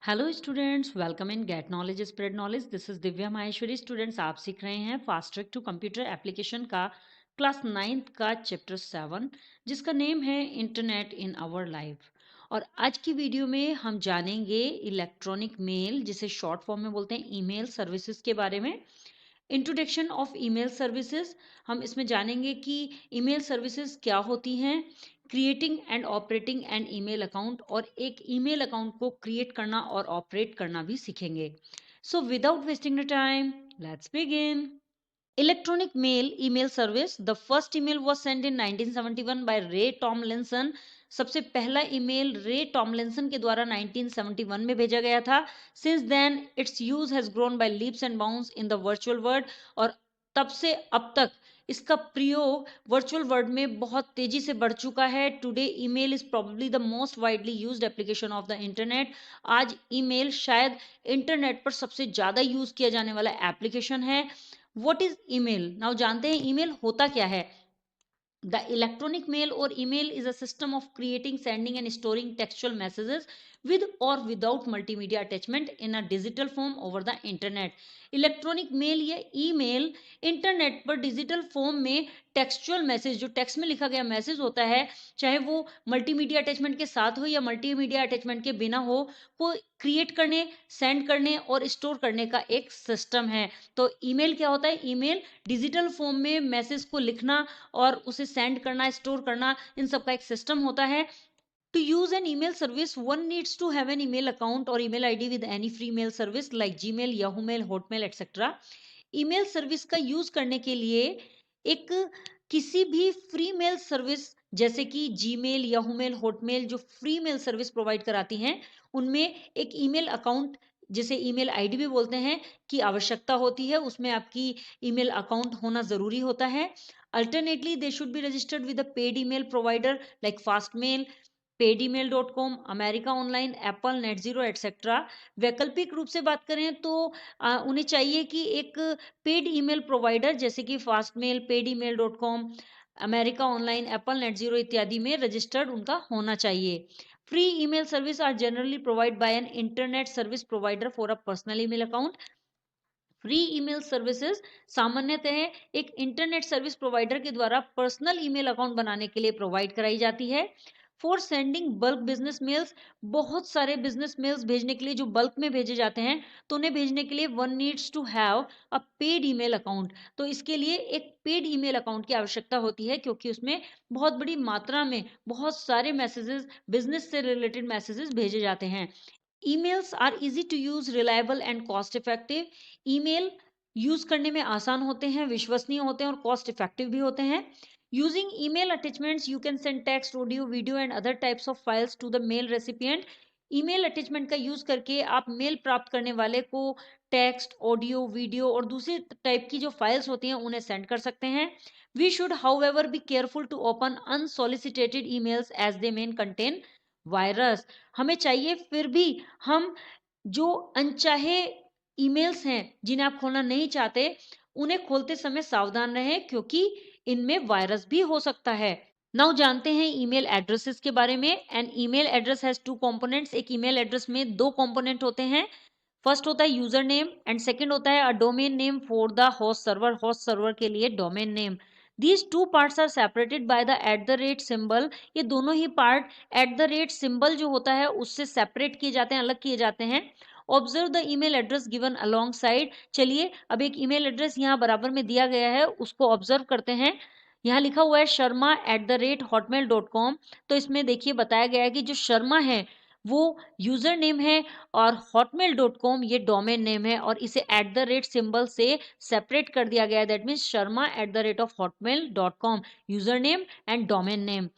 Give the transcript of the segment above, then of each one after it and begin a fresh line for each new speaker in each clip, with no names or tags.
Hello students, welcome in get knowledge spread knowledge. This is Divya Maheshwari. Students, आप सीख रहे हैं fast track to computer application का class 9th का चैप्टर 7, जिसका नेम है इंटरनेट इन आवर लाइफ। और आज की वीडियो में हम जानेंगे इलेक्ट्रॉनिक मेल, जिसे शॉर्ट फॉर्म में बोलते हैं ईमेल सर्विसेज के बारे में। इंट्रोडक्शन ऑफ ईमेल सर्विसेज, हम इसमें जानेंगे कि ईमेल सर्विसेज क्या होती हैं, creating and operating an email account, और एक ईमेल अकाउंट को क्रिएट करना और ऑपरेट करना भी सीखेंगे। So without wasting the time, let's begin. Electronic mail email service. The first email was sent in 1971 by Ray Tomlinson. सबसे पहला ईमेल रे टॉमलिंसन के द्वारा 1971 में भेजा गया था। Since then its use has grown by leaps and bounds in the virtual world. और तब से अब तक इसका प्रयोग वर्चुअल वर्ल्ड में बहुत तेजी से बढ़ चुका है। Today email is probably the most widely used application of the internet. आज ईमेल शायद इंटरनेट पर सबसे ज्यादा यूज किया जाने वाला एप्लीकेशन है। What is email? नाउ जानते हैं ईमेल होता क्या है। The electronic mail or email is a system of creating, sending and storing textual messages with or without multimedia attachment in a digital form over the internet. Electronic mail या email internet पर digital form में textual message, जो text में लिखा गया message होता है, चाहे वो मल्टीमीडिया अटैचमेंट के साथ हो या मल्टीमीडिया अटैचमेंट के बिना हो, को क्रिएट करने, सेंड करने और स्टोर करने का एक सिस्टम है। तो ईमेल क्या होता है? ईमेल डिजिटल फॉर्म में मैसेज को लिखना और उसे सेंड करना, स्टोर करना, इन सब का एक सिस्टम होता है। To use an email service, one needs to have an email account or email ID with any free mail service like Gmail, Yahoo Mail, Hotmail, etc. Email service का use करने के लिए एक किसी भी फ्री मेल सर्विस जैसे कि Gmail, Yahoo mail, Hotmail, जो फ्री मेल सर्विस प्रोवाइड कराती हैं, उनमें एक ईमेल अकाउंट, जिसे ईमेल आईडी भी बोलते हैं, की आवश्यकता होती है। उसमें आपकी ईमेल अकाउंट होना जरूरी होता है। Alternately they should be registered with a paid email provider like Fastmail, पेडईमेल.com, America online, Apple, net Zero etcetera. वैकल्पिक रूप से बात करें तो उन्हें चाहिए कि एक पेड ईमेल प्रोवाइडर जैसे कि फास्टमेल, पेडईमेल.com, America online, Apple, net zero इत्यादि में रजिस्टर्ड उनका होना चाहिए। Free email service are generally provide by an internet service provider for a personal email account. Free email services सामान्यतः एक इंटरनेट सर्विस प्रोवाइडर के द्वारा पर्सनल ईमेल अकाउंट बनाने के लिए प्रोवाइड कराई जाती है। For sending bulk business mails, बहुत सारे बिजनेस मेल्स भेजने के लिए जो बल्क में भेजे जाते हैं, तो उन्हें भेजने के लिए one needs to have a paid email account. तो इसके लिए एक पेड ईमेल अकाउंट की आवश्यकता होती है, क्योंकि उसमें बहुत बड़ी मात्रा में बहुत सारे मैसेजेस, बिजनेस से रिलेटेड मैसेजेस भेजे जाते हैं। Emails are easy to use, reliable and cost effective. Email use करने में आसान होते हैं, विश्वसनीय होते हैं और कॉस्ट इफेक्टिव भी होते हैं। Using email attachments you can send text, audio, video and other types of files to the mail recipient. Email attachment का यूज करके आप मेल प्राप्त करने वाले को टेक्स्ट, ऑडियो, वीडियो और दूसरी टाइप की जो फाइल्स होती हैं उन्हें सेंड कर सकते हैं। We should however be careful to open unsolicited emails as they may contain virus. हमें चाहिए फिर भी हम जो अनचाहे ईमेल्स हैं जिन्हें आप खोलना नहीं चाहते, उन्हें खोलते समय सावधान रहें, क्योंकि इनमें वायरस भी हो सकता है। नाउ जानते हैं ईमेल एड्रेसेस के बारे में। An email address has two components. एक ईमेल एड्रेस में दो कंपोनेंट होते हैं। फर्स्ट होता है यूजर नेम एंड सेकंड होता है a domain name for the host server, host server के लिए domain name. These two parts are separated by the at the rate symbol. ये दोनों ही part at the rate symbol जो होता है उससे सेपरेट किए जाते हैं, अलग किए जाते हैं। Observe the email address given along side. चलिए अब एक ईमेल एड्रेस यहाँ बराबर में दिया गया है, उसको ऑब्जर्व करते हैं। यहाँ लिखा हुआ है sharma@hotmail.com। तो इसमें देखिए बताया गया है कि जो शर्मा है वो यूजर नेम है और hotmail.com ये डोमेन नेम है, और इसे एट द रेट सिंबल से सेपरेट कर दिया गया है। That means sharma@hotmail.com, user name and domain name.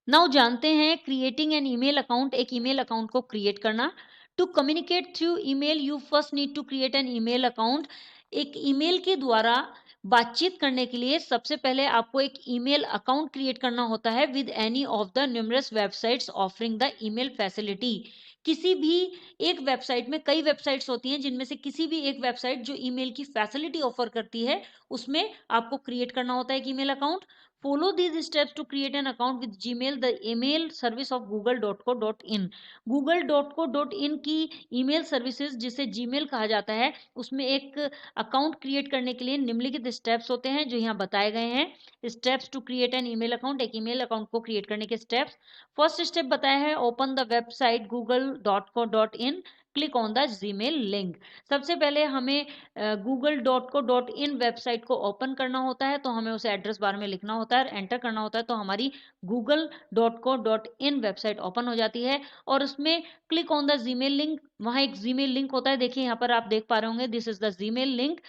Now जानते हैं क्रिएटिंग एन ईमेल अकाउंट, एक ईमेल अकाउंट को क्रिएट करना। To communicate through email you first need to create an email account. एक ईमेल के द्वारा बातचीत करने के लिए सबसे पहले आपको एक ईमेल अकाउंट क्रिएट करना होता है with any of the numerous websites offering the email facility. किसी भी एक वेबसाइट में, कई वेबसाइट्स होती हैं जिनमें से किसी भी एक वेबसाइट जो ईमेल की फैसिलिटी ऑफर करती है, उसमें आपको क्रिएट करना होता है एक email account. Follow these steps to create an account with Gmail, the email service of google.co.in. google.co.in की ईमेल सर्विसेज जिसे जीमेल कहा जाता है, उसमें एक अकाउंट क्रिएट करने के लिए निम्नलिखित स्टेप्स होते हैं जो यहाँ बताए गए हैं। Steps to create an email account, एक ईमेल अकाउंट को क्रिएट करने के स्टेप्स। फर्स्ट स्टेप बताया है, open the website google.co.in, click on the Gmail link. सबसे पहले हमें google.co.in वेबसाइट को ओपन करना होता है, तो हमें उसे एड्रेस बार में लिखना होता है, एंटर करना होता है, तो हमारी google.co.in वेबसाइट ओपन हो जाती है और उसमें click on the Gmail link, वहां एक जीमेल लिंक होता है, देखिए यहाँ पर आप देख पा रहे होंगे, this is the Gmail link,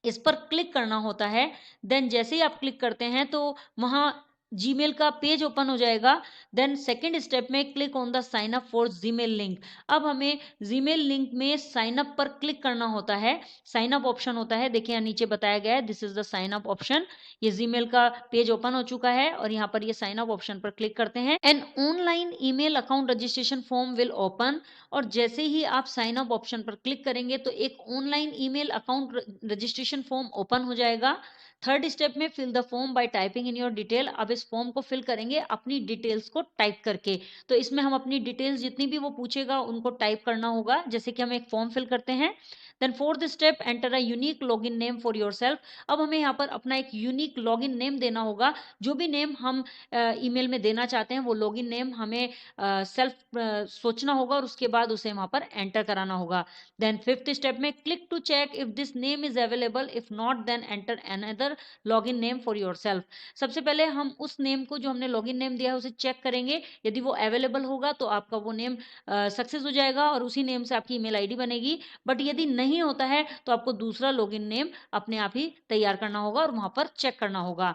इस पर क्लिक करना होता है। देन जैसे ही आप क्लिक करते हैं तो वहां जीमेल का पेज ओपन हो जाएगा। देन सेकंड स्टेप में click on the sign up for Gmail link. अब हमें जीमेल लिंक में साइन अप पर क्लिक करना होता है, साइन अप ऑप्शन होता है, देखिए यहाँ नीचे बताया गया है, this is the sign up option. ये जीमेल का पेज ओपन हो चुका है और यहाँ पर ये साइन अप ऑप्शन पर क्लिक करते हैं। An online email account registration form will open, और जैसे ही आप साइन अप ऑप्शन पर क्लिक करेंगे तो एक online email account registration form open हो जाएगा। थर्ड स्टेप में fill the form by typing in your detail. अब इस फॉर्म को फिल करेंगे अपनी डिटेल्स को टाइप करके, तो इसमें हम अपनी डिटेल्स जितनी भी वो पूछेगा उनको टाइप करना होगा, जैसे कि हम एक फॉर्म फिल करते हैं। Then fourth step, enter a unique login name for yourself. अब हमें यहाँ पर अपना एक यूनिक लॉगिन नेम देना होगा, जो भी नेम हम ईमेल में देना चाहते हैं वो लॉगिन नेम हमें सेल्फ सोचना होगा और उसके बाद उसे वहां पर एंटर कराना होगा। देन फिफ्थ स्टेप में click to check if this name is available, if not then enter another login name for yourself. सबसे पहले हम उस नेम को जो हमने लॉगिन नेम दिया है उसे चेक करेंगे, यदि वो अवेलेबल होगा तो आपका वो नेम सक्सेस हो जाएगा और उसी नेम से आपकी ईमेल आईडी बनेगी। बट यदि नहीं होता है तो आपको दूसरा लॉगिन नेम अपने आप ही तैयार करना होगा और वहां पर चेक करना होगा।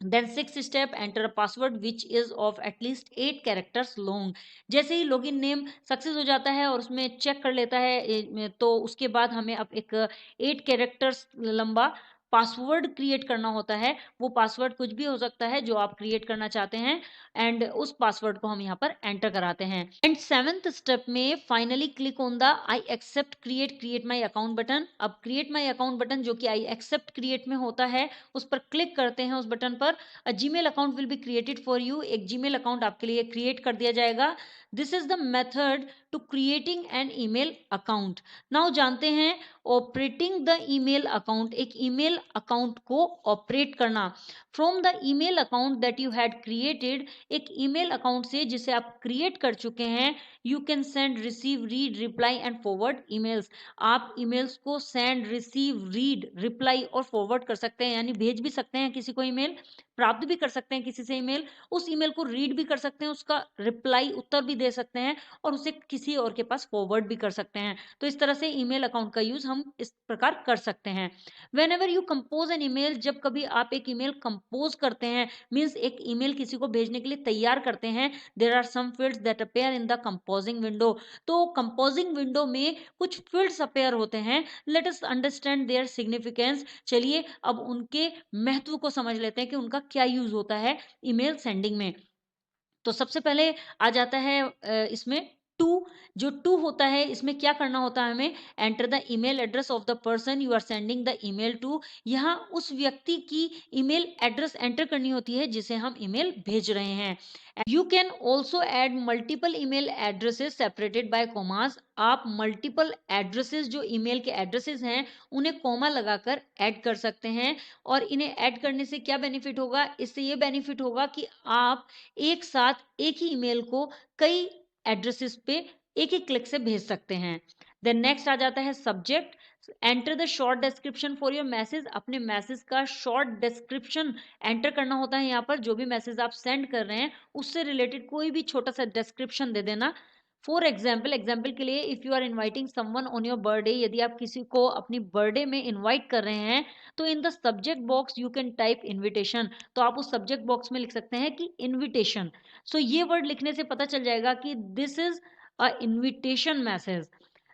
Then six step, enter password which is of at least 8 characters long. जैसे ही लॉगिन नेम सक्सेस हो जाता है और उसमें चेक कर लेता है तो उसके बाद हमें अब एक 8 कैरेक्टर्स लंबा पासवर्ड क्रिएट करना होता है। वो पासवर्ड कुछ भी हो सकता है जो आप क्रिएट करना चाहते हैं, एंड उस पासवर्ड को हम यहाँ पर एंटर कराते हैं। एंड सेवेंथ स्टेप में finally click on the I accept create my account button. अब क्रिएट माई अकाउंट बटन जो कि आई एक्सेप्ट क्रिएट में होता है, उस पर क्लिक करते हैं उस बटन पर। A Gmail account will be created for you, एक जीमेल अकाउंट आपके लिए क्रिएट कर दिया जाएगा। This is the method to creating an email account. Now जानते हैं ऑपरेटिंग द ईमेल अकाउंट, एक ईमेल अकाउंट को ऑपरेट करना। From the email account that you had created, एक ईमेल अकाउंट से जिसे आप क्रिएट कर चुके हैं, you can send, receive, read, reply and forward emails. आप ईमेल्स को सेंड, रिसीव, रीड, रिप्लाई और फॉरवर्ड कर सकते हैं, यानी भेज भी सकते हैं किसी को ईमेल, प्राप्त भी कर सकते हैं किसी से ईमेल, उस ईमेल को रीड भी कर सकते हैं, उसका रिप्लाई उत्तर भी दे सकते हैं और उसे किसी और के पास फॉरवर्ड भी कर सकते हैं। तो इस तरह से ईमेल अकाउंट का यूज हम इस प्रकार कर सकते हैं। Whenever you compose an email, जब कभी आप एक ईमेल कंपोज करते हैं, मीन्स एक ईमेल किसी को भेजने के लिए तैयार करते हैं, there are some fields that appear in the composing window. तो कंपोजिंग विंडो में कुछ फील्ड्स अपेयर होते हैं, let us understand their significance. चलिए अब उनके महत्व को समझ लेते हैं कि उनका क्या यूज होता है ईमेल सेंडिंग में। तो सबसे पहले आ जाता है इसमें टू। जो टू होता है इसमें क्या करना होता है हमें, enter the email address of the person you are sending the email to. यहाँ उस व्यक्ति की ईमेल एड्रेस एंटर करनी होती है जिसे हम ईमेल भेज रहे हैं। You can also add multiple email addresses separated by commas. आप मल्टीपल एड्रेसेस जो ईमेल के एड्रेसेस हैं उन्हें कॉमा लगाकर ऐड कर सकते हैं। और इन्हें ऐड करने से क्या बेनिफिट होगा, इससे ये बेनिफिट होगा कि आप एक साथ एक ही ईमेल को कई एड्रेसेस पे एक ही क्लिक से भेज सकते हैं। देन नेक्स्ट आ जाता है subject, enter the short description for your message. अपने मैसेज का शॉर्ट डिस्क्रिप्शन एंटर करना होता है। यहाँ पर जो भी मैसेज आप सेंड कर रहे हैं उससे रिलेटेड कोई भी छोटा सा डिस्क्रिप्शन दे देना। फॉर एग्जाम्पल के लिए, if you are inviting someone on your birthday, यदि आप किसी को अपनी बर्थडे में इन्वाइट कर रहे हैं तो in the subject box you can type invitation. तो आप उस सब्जेक्ट बॉक्स में लिख सकते हैं कि इन्विटेशन। सो ये वर्ड लिखने से पता चल जाएगा कि this is a invitation message.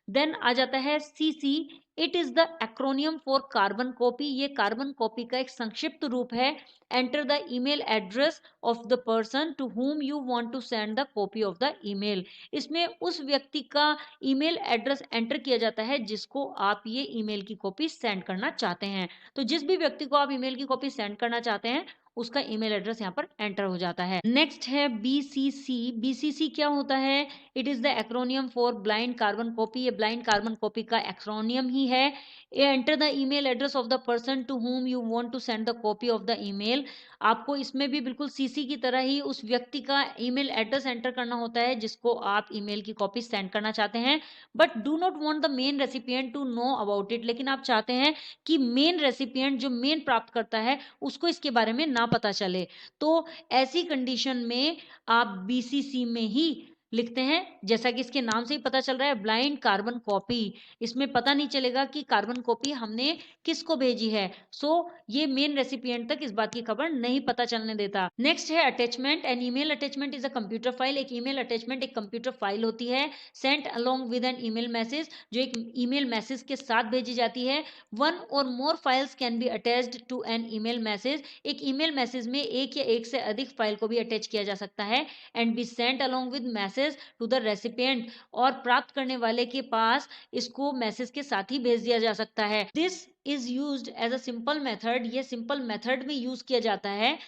Then आ जाता है CC, it is the acronym for carbon copy. ये कार्बन कॉपी का एक संक्षिप्त रूप है। Enter the email address of the person to whom you want to send the copy of the email। इसमें उस व्यक्ति का ईमेल एड्रेस एंटर किया जाता है जिसको आप ये ईमेल की कॉपी सेंड करना चाहते हैं। तो जिस भी व्यक्ति को आप ईमेल की कॉपी सेंड करना चाहते हैं उसका ईमेल एड्रेस यहाँ पर एंटर हो जाता है। नेक्स्ट है BCC। BCC क्या होता है? It is the acronym for blind carbon copy. ये ब्लाइंड कार्बन कॉपी का एक्रोनियम ही है। Enter the email address of the person to whom you want to send the copy of the email। आपको इसमें भी बिल्कुल सीसी की तरह ही उस व्यक्ति का ईमेल एड्रेस एंटर करना होता है जिसको आप ईमेल की कॉपी सेंड करना चाहते हैं। But do not want the main recipient to know about it. लेकिन आप चाहते हैं कि मेन रेसिपिएंट, जो मेन प्राप्त करता है, उसको इसके बारे में ना पता चले। तो ऐसी कंडीशन में आप BCC में ही लिखते हैं, जैसा कि इसके नाम से ही पता चल रहा है, ब्लाइंड कार्बन कॉपी। इसमें पता नहीं चलेगा कि कार्बन कॉपी हमने किसको भेजी है। सो ये मेन रेसिपिएंट तक इस बात की खबर नहीं पता चलने देता। नेक्स्ट है attachment. An email attachment is a computer file. एक ईमेल अटैचमेंट एक कंप्यूटर फाइल होती है, sent along with an email message, जो एक ईमेल मैसेज के साथ भेजी जाती है। One or more files can be attached to an email message. एक ईमेल मैसेज में एक या एक से अधिक फाइल को भी अटैच किया जा सकता है। And be sent along with message to the recipient, और प्राप्त करने वाले के पास इसको मैसेज के साथ ही भेज दिया जा सकता है। This is used as a simple method. ये सिंपल मेथड में यूज किया जाता है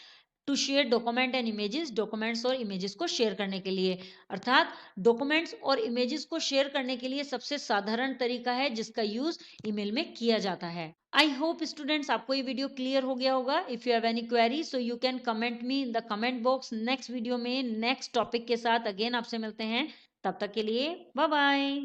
to share document and images. Documents और इमेजेस को शेयर करने के लिए, अर्थात डॉक्यूमेंट्स और इमेजेस को शेयर करने के लिए सबसे साधारण तरीका है जिसका यूज ईमेल में किया जाता है। आई होप स्टूडेंट्स आपको ये वीडियो क्लियर हो गया होगा। If you have any query so you can comment me in the comment box. Next video में नेक्स्ट टॉपिक के साथ अगेन आपसे मिलते हैं। तब तक के लिए बाय बाय।